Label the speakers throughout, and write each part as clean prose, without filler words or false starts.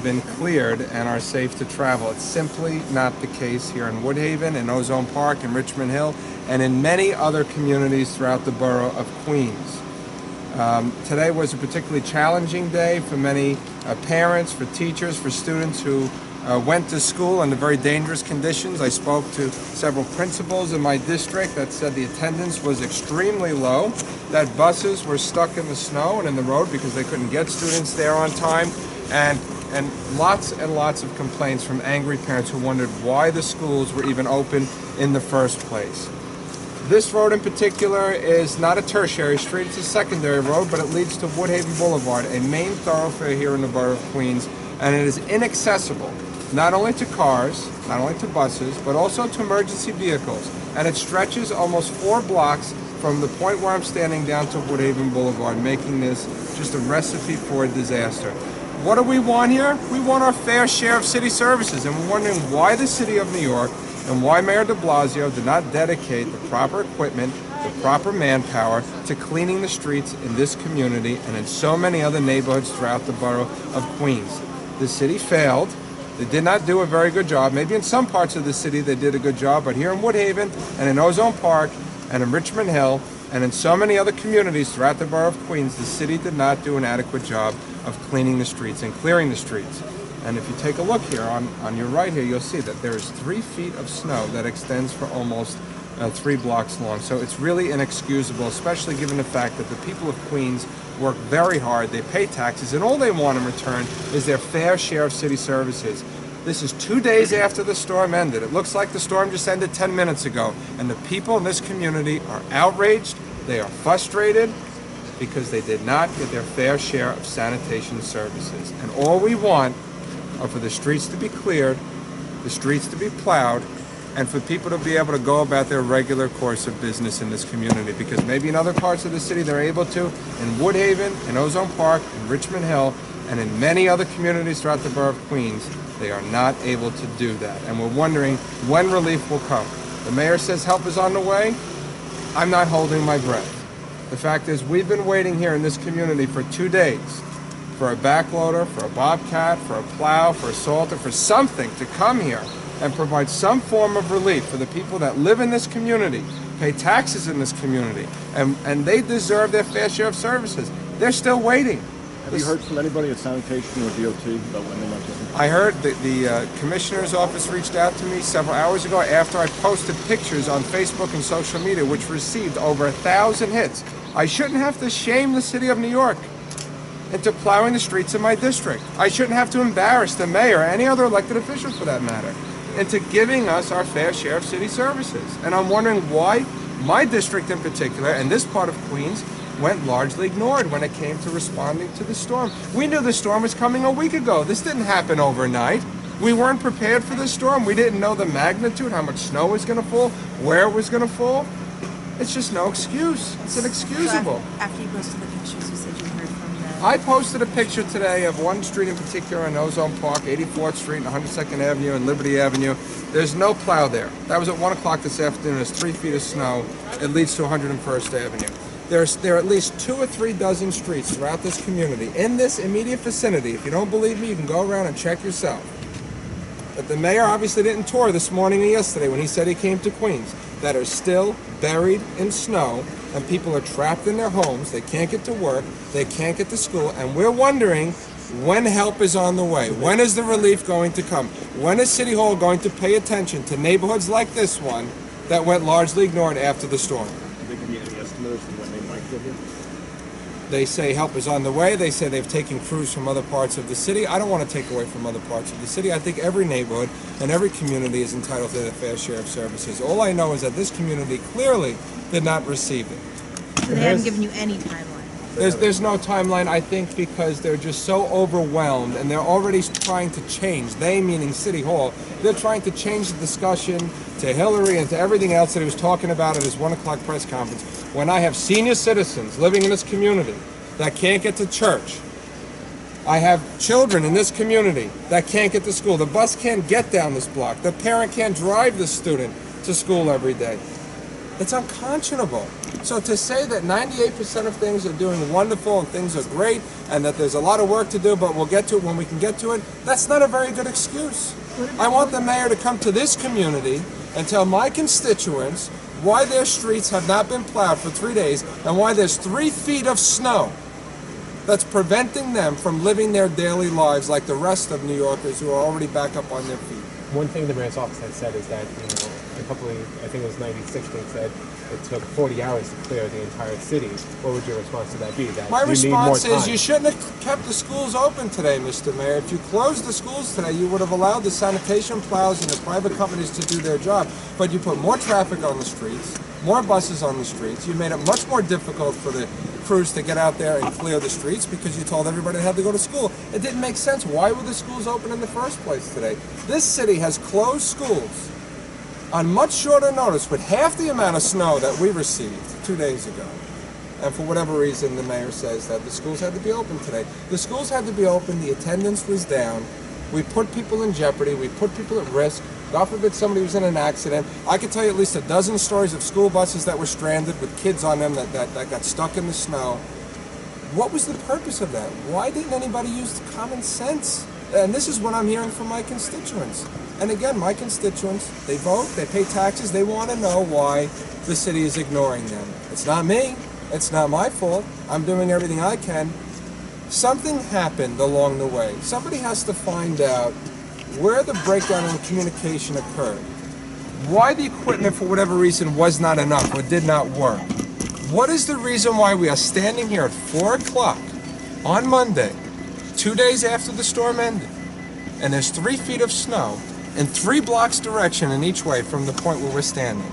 Speaker 1: been cleared and are safe to travel. It's simply not the case here in Woodhaven, in Ozone Park, in Richmond Hill, and in many other communities throughout the borough of Queens. Today was a particularly challenging day for many parents, for teachers, for students who went to school under very dangerous conditions. I spoke to several principals in my district that said the attendance was extremely low, that buses were stuck in the snow and in the road because they couldn't get students there on time, and lots and lots of complaints from angry parents who wondered why the schools were even open in the first place. This road in particular is not a tertiary street, it's a secondary road, but it leads to Woodhaven Boulevard, a main thoroughfare here in the borough of Queens, and it is inaccessible not only to cars, not only to buses, but also to emergency vehicles. And it stretches almost 4 blocks from the point where I'm standing down to Woodhaven Boulevard, making this just a recipe for a disaster. What do we want here? We want our fair share of city services, and we're wondering why the city of New York and why Mayor de Blasio did not dedicate the proper equipment, the proper manpower to cleaning the streets in this community and in so many other neighborhoods throughout the borough of Queens. The city failed. They did not do a very good job. Maybe in some parts of the city they did a good job, but here in Woodhaven and in Ozone Park and in Richmond Hill and in so many other communities throughout the borough of Queens, the city did not do an adequate job of cleaning the streets and clearing the streets. And if you take a look here on your right here, you'll see that there is 3 feet of snow that extends for almost 3 blocks long. So it's really inexcusable, especially given the fact that the people of Queens work very hard, they pay taxes, and all they want in return is their fair share of city services. This is 2 days after the storm ended. It looks like the storm just ended 10 minutes ago, and the people in this community are outraged, they are frustrated, because they did not get their fair share of sanitation services. And all we want are for the streets to be cleared, the streets to be plowed, and for people to be able to go about their regular course of business in this community, because maybe in other parts of the city they're able to. In Woodhaven, in Ozone Park, in Richmond Hill, and in many other communities throughout the borough of Queens, they are not able to do that. And we're wondering when relief will come. The mayor says help is on the way. I'm not holding my breath. The fact is, we've been waiting here in this community for 2 days for a backloader, for a bobcat, for a plow, for a salter, for something to come here and provide some form of relief for the people that live in this community, pay taxes in this community, and they deserve their fair share of services. They're still waiting.
Speaker 2: Have you heard from anybody at sanitation or DOT about when they might get them?
Speaker 1: I heard that the commissioner's office reached out to me several hours ago after I posted pictures on Facebook and social media, which received over 1,000 hits. I shouldn't have to shame the city of New York into plowing the streets in my district. I shouldn't have to embarrass the mayor or any other elected official for that matter into giving us our fair share of city services. And I'm wondering why my district in particular, and this part of Queens, went largely ignored when it came to responding to the storm. We knew the storm was coming a week ago. This didn't happen overnight. We weren't prepared for the storm. We didn't know the magnitude, how much snow was going to fall, where it was going to fall. It's just no excuse. It's inexcusable.
Speaker 3: So after you posted the pictures, you said you heard from the...
Speaker 1: I posted a picture today of one street in particular in Ozone Park, 84th Street and 102nd Avenue and Liberty Avenue. There's no plow there. That was at 1 o'clock this afternoon. There's 3 feet of snow. It leads to 101st Avenue. There are at least 2 or 3 dozen streets throughout this community, in this immediate vicinity. If you don't believe me, you can go around and check yourself. But the mayor obviously didn't tour this morning and yesterday when he said he came to Queens, that are still buried in snow, and people are trapped in their homes. They can't get to work, they can't get to school, and we're wondering when help is on the way. When is the relief going to come? When is City Hall going to pay attention to neighborhoods like this one that went largely ignored after the storm? They say help is on the way. They say they've taken crews from other parts of the city. I don't want to take away from other parts of the city. I think every neighborhood and every community is entitled to their fair share of services. All I know is that this community clearly did not receive it.
Speaker 3: So they haven't given you any timeline?
Speaker 1: There's no timeline, I think, because they're just so overwhelmed and they're already trying to change. They, meaning City Hall, they're trying to change the discussion to Hillary and to everything else that he was talking about at his 1 o'clock press conference. When I have senior citizens living in this community that can't get to church, I have children in this community that can't get to school. The bus can't get down this block. The parent can't drive the student to school every day. It's unconscionable. So to say that 98% of things are doing wonderful and things are great and that there's a lot of work to do, but we'll get to it when we can get to it, that's not a very good excuse. I want the mayor to come to this community and tell my constituents why their streets have not been plowed for 3 days and why there's 3 feet of snow that's preventing them from living their daily lives like the rest of New Yorkers who are already back up on their feet.
Speaker 4: One thing the mayor's office had said is that, a couple of, I think it was 96, they said it took 40 hours to clear the entire city. What would your response to that be? That
Speaker 1: My
Speaker 4: you need more
Speaker 1: response is
Speaker 4: time?
Speaker 1: you shouldn't have kept the schools open today, Mr. Mayor. If you closed the schools today, you would have allowed the sanitation plows and the private companies to do their job. But you put more traffic on the streets, more buses on the streets. You made it much more difficult for the crews to get out there and clear the streets because you told everybody they had to go to school. It didn't make sense. Why were the schools open in the first place today? This city has closed schools on much shorter notice with half the amount of snow that we received 2 days ago. And for whatever reason, the mayor says that the schools had to be open today. The schools had to be open, the attendance was down. We put people in jeopardy, we put people at risk. God forbid somebody was in an accident. I could tell you at least a dozen stories of school buses that were stranded with kids on them that got stuck in the snow. What was the purpose of that? Why didn't anybody use common sense? And this is what I'm hearing from my constituents. And again, my constituents, they vote, they pay taxes, they want to know why the city is ignoring them. It's not me. It's not my fault. I'm doing everything I can. Something happened along the way. Somebody has to find out where the breakdown in communication occurred. Why the equipment, for whatever reason, was not enough or did not work. What is the reason why we are standing here at 4 o'clock on Monday, 2 days after the storm ended, and there's 3 feet of snow in 3 blocks direction in each way from the point where we're standing?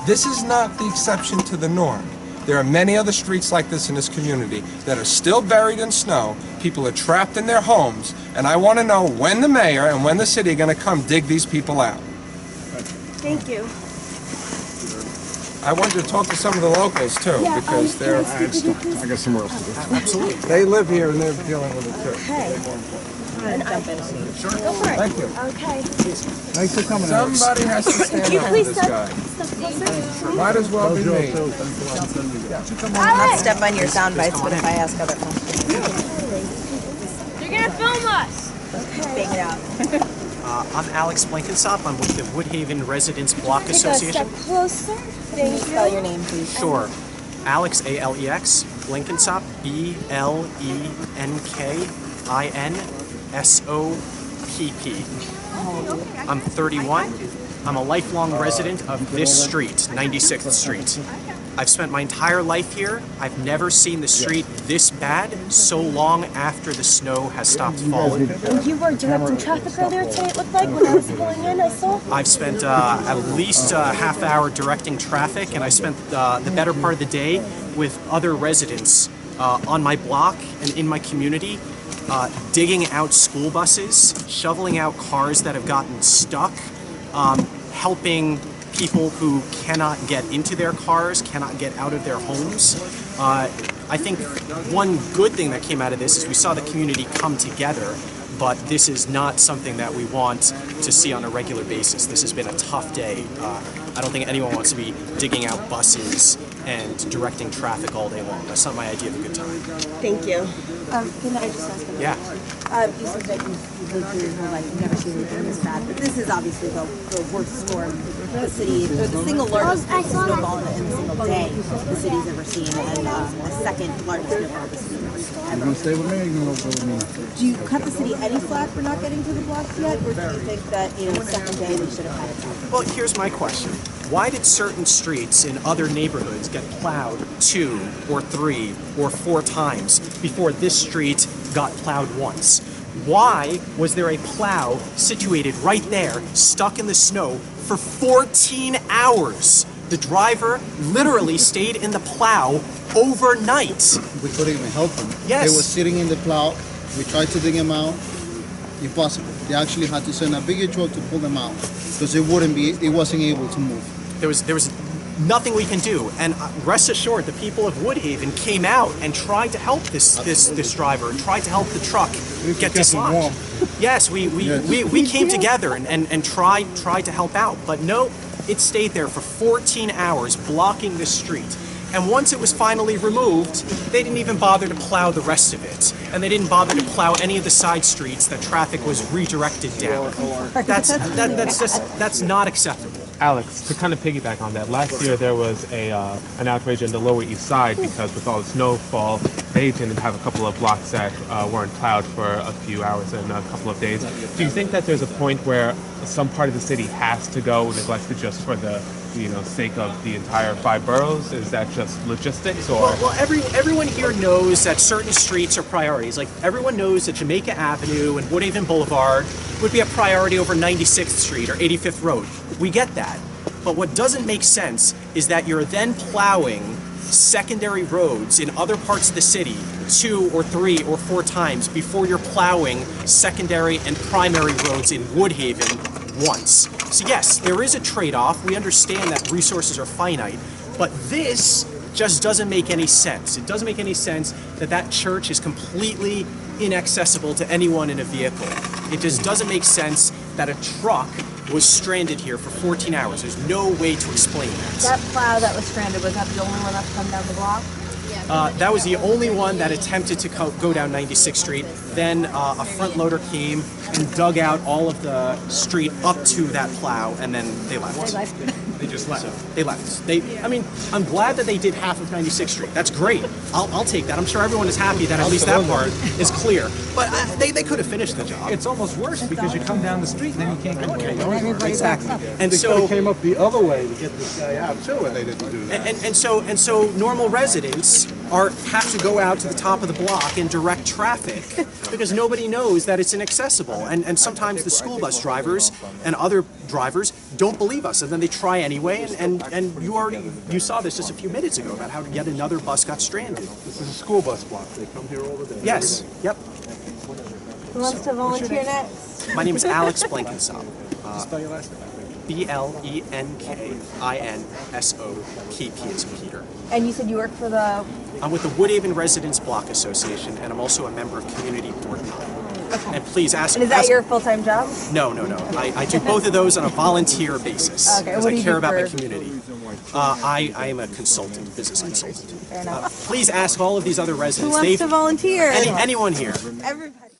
Speaker 1: This is not the exception to the norm. There are many other streets like this in this community that are still buried in snow. People are trapped in their homes, and I want to know when the mayor and when the city are going to come dig these people out.
Speaker 5: Thank you.
Speaker 1: I wanted to talk to some of the locals too, because they're
Speaker 2: I got somewhere else to go.
Speaker 1: absolutely they live here and they're dealing with it too.
Speaker 5: Okay.
Speaker 1: Sure.
Speaker 5: Go for it.
Speaker 1: Thank you.
Speaker 5: Okay.
Speaker 2: Thanks for coming.
Speaker 1: Somebody has to stand
Speaker 5: Can you
Speaker 1: up for
Speaker 5: please
Speaker 1: this
Speaker 5: step
Speaker 1: guy.
Speaker 5: closer?
Speaker 1: Might as well be me.
Speaker 3: Not step on your sound bites, but if I ask other questions,
Speaker 5: You're gonna film us.
Speaker 3: bang it out.
Speaker 6: I'm Alex Blenkinsop. I'm with the Woodhaven Residents Block Association.
Speaker 5: Take a step closer.
Speaker 3: Can you spell your name, please?
Speaker 6: Sure. Alex, A-L-E-X, Blenkinsop, B-L-E-N-K-I-N-S-O-P-P. I'm 31. I'm a lifelong resident of this street, 96th Street. I've spent my entire life here. I've never seen the street this bad so long after the snow has stopped falling.
Speaker 5: And you were directing traffic earlier today, it looked like, when I was pulling in, I saw.
Speaker 6: I've spent at least a half hour directing traffic, and I spent the better part of the day with other residents on my block and in my community, digging out school buses, shoveling out cars that have gotten stuck, helping people who cannot get into their cars, cannot get out of their homes. I think one good thing that came out of this is we saw the community come together, but this is not something that we want to see on a regular basis. This has been a tough day. I don't think anyone wants to be digging out buses and directing traffic all day long. That's not my idea of a good time.
Speaker 5: Thank you. Can I just ask a
Speaker 6: Yeah.
Speaker 5: You said that you've lived through your whole life, you've never seen anything this bad, but this is obviously the worst storm the city, or the single largest snowball in a single day the city's ever seen, and the second largest snowball the city's ever seen.
Speaker 2: You're gonna stay with me or you're gonna go with me?
Speaker 5: Do you cut the city any slack for not getting to the blocks yet, or do you think that, the second day they should have had it done?
Speaker 6: Well, here's my question. Why did certain streets in other neighborhoods get plowed 2 or 3 or 4 times before this street got plowed once? Why was there a plow situated right there, stuck in the snow, for 14 hours? The driver literally stayed in the plow overnight.
Speaker 7: We couldn't even help them.
Speaker 6: Yes.
Speaker 7: They were sitting in the plow. We tried to dig them out. Impossible. They actually had to send a bigger truck to pull them out because it wasn't able to move.
Speaker 6: There was nothing we can do, and rest assured, the people of Woodhaven came out and tried to help this driver, and tried to help the truck get dislodged. Yes, we came together and tried to help out, but no, It stayed there for 14 hours, blocking the street. And once it was finally removed, they didn't even bother to plow the rest of it. And they didn't bother to plow any of the side streets that traffic was redirected down. That's not acceptable.
Speaker 4: Alex, to kind of piggyback on that, last year there was an outrage in the Lower East Side because with all the snowfall, they didn't have a couple of blocks that weren't plowed for a few hours and a couple of days. Do you think that there's a point where some part of the city has to go neglected just for the sake of the entire 5 boroughs? Is that just logistics, or?
Speaker 6: Well, everyone here knows that certain streets are priorities. Like, everyone knows that Jamaica Avenue and Woodhaven Boulevard would be a priority over 96th Street or 85th Road. We get that. But what doesn't make sense is that you're then plowing secondary roads in other parts of the city 2 or 3 or 4 times before you're plowing secondary and primary roads in Woodhaven once. So yes, there is a trade-off. We understand that resources are finite, but this just doesn't make any sense. It doesn't make any sense that that church is completely inaccessible to anyone in a vehicle. It just doesn't make sense that a truck was stranded here for 14 hours. There's no way to explain that.
Speaker 5: That plow that was stranded, was that the only one that come down the block?
Speaker 6: That was the only one that attempted to go down 96th Street. Then a front loader came and dug out all of the street up to that plow, and then they left. They just left. They left. I mean, I'm glad that they did half of 96th Street. That's great. I'll take that. I'm sure everyone is happy that at least that part is clear. But they could have finished the job.
Speaker 1: It's almost worse because you come down the street and then you can't go anywhere.
Speaker 6: Exactly. And
Speaker 2: They
Speaker 6: so
Speaker 2: came up the other way to get this guy out too, and they didn't do that.
Speaker 6: and so normal residents have to go out to the top of the block and direct traffic because nobody knows that it's inaccessible. And sometimes the school bus drivers and other drivers don't believe us, and then they try anyway. And you saw this just a few minutes ago about how yet another bus got stranded.
Speaker 2: This is a school bus block. They come here all the day.
Speaker 6: Yes. Yep.
Speaker 5: Who wants to volunteer next?
Speaker 6: My name is Alex Blankensop.
Speaker 2: Spell your last name.
Speaker 6: BLENKINSO. P is Peter.
Speaker 5: And you said you work for the...
Speaker 6: I'm with the Woodhaven Residents Block Association, and I'm also a member of Community Board 9.
Speaker 5: Okay.
Speaker 6: And please ask.
Speaker 5: And is that your full-time job?
Speaker 6: No. I do both of those on a volunteer basis
Speaker 5: Okay,
Speaker 6: because
Speaker 5: what do
Speaker 6: I
Speaker 5: you
Speaker 6: care
Speaker 5: do
Speaker 6: about my
Speaker 5: for-
Speaker 6: community. I am a consultant, business consultant.
Speaker 5: Fair enough.
Speaker 6: Please ask all of these other
Speaker 5: Who
Speaker 6: residents.
Speaker 5: wants to volunteer?
Speaker 6: Anyone here.
Speaker 5: Everybody.